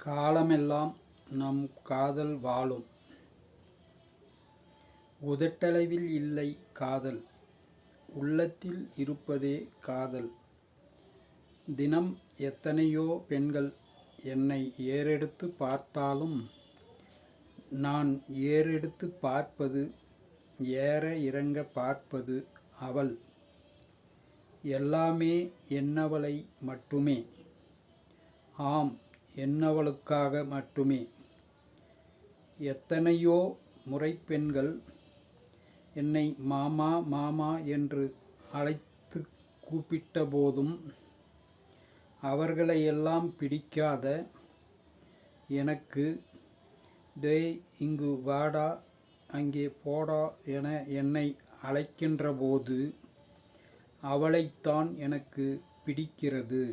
காலமெல்லாம் நம் காதல் வாழும். உதட்டளவில் இல்லை காதல், உள்ளத்தில் இருப்பதே காதல். தினம் எத்தனையோ பெண்கள் என்னை ஏறெடுத்து பார்த்தாலும், நான் ஏறெடுத்து பார்ப்பது, ஏற இறங்க பார்ப்பது அவள். எல்லாமே என்னவளை மட்டுமே. ஆம், என்னவளுக்காக மட்டுமே. எத்தனையோ முறை பெண்கள் என்னை மாமா மாமா என்று அழைத்து கூப்பிட்ட போதும், அவர்களையெல்லாம் பிடிக்காத எனக்கு, டேய் இங்கு வாடா அங்கே போடா என என்னை அழைக்கின்ற போது, அவளைத்தான் எனக்கு பிடிக்கிறது.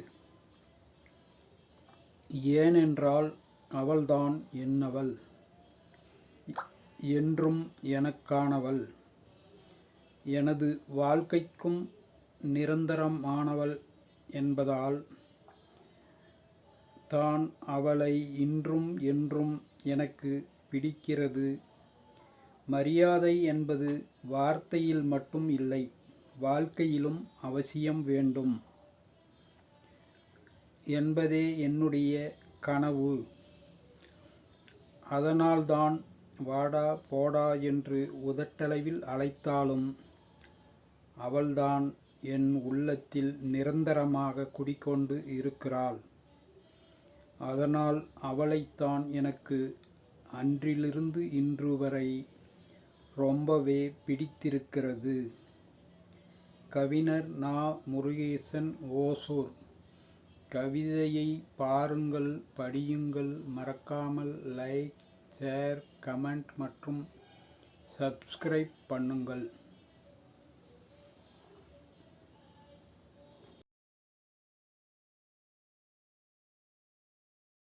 ஏனென்றால் அவள்தான் என்னவள், என்றும் எனக்கானவள், எனது வாழ்க்கைக்கும் நிரந்தரமானவள் என்பதால் தான் அவளை இன்றும் என்றும் எனக்கு பிடிக்கிறது. மரியாதை என்பது வார்த்தையில் மட்டும் இல்லை, வாழ்க்கையிலும் அவசியம் வேண்டும் என்பதே என்னுடைய கனவு. அதனால்தான் வாடா போடா என்று உதட்டளவில் அழைத்தாலும், அவள்தான் என் உள்ளத்தில் நிரந்தரமாக குடிகொண்டு இருக்கிறாள். அதனால் அவளைத்தான் எனக்கு அன்றிலிருந்து இன்று வரை ரொம்பவே பிடித்திருக்கிறது. கவிஞர் நா. முருகேசன், ஓசூர். கவிதையை பாருங்கள், படியுங்கள். மறக்காமல் லைக், ஷேர், கமெண்ட் மற்றும் சப்ஸ்கிரைப் பண்ணுங்கள்.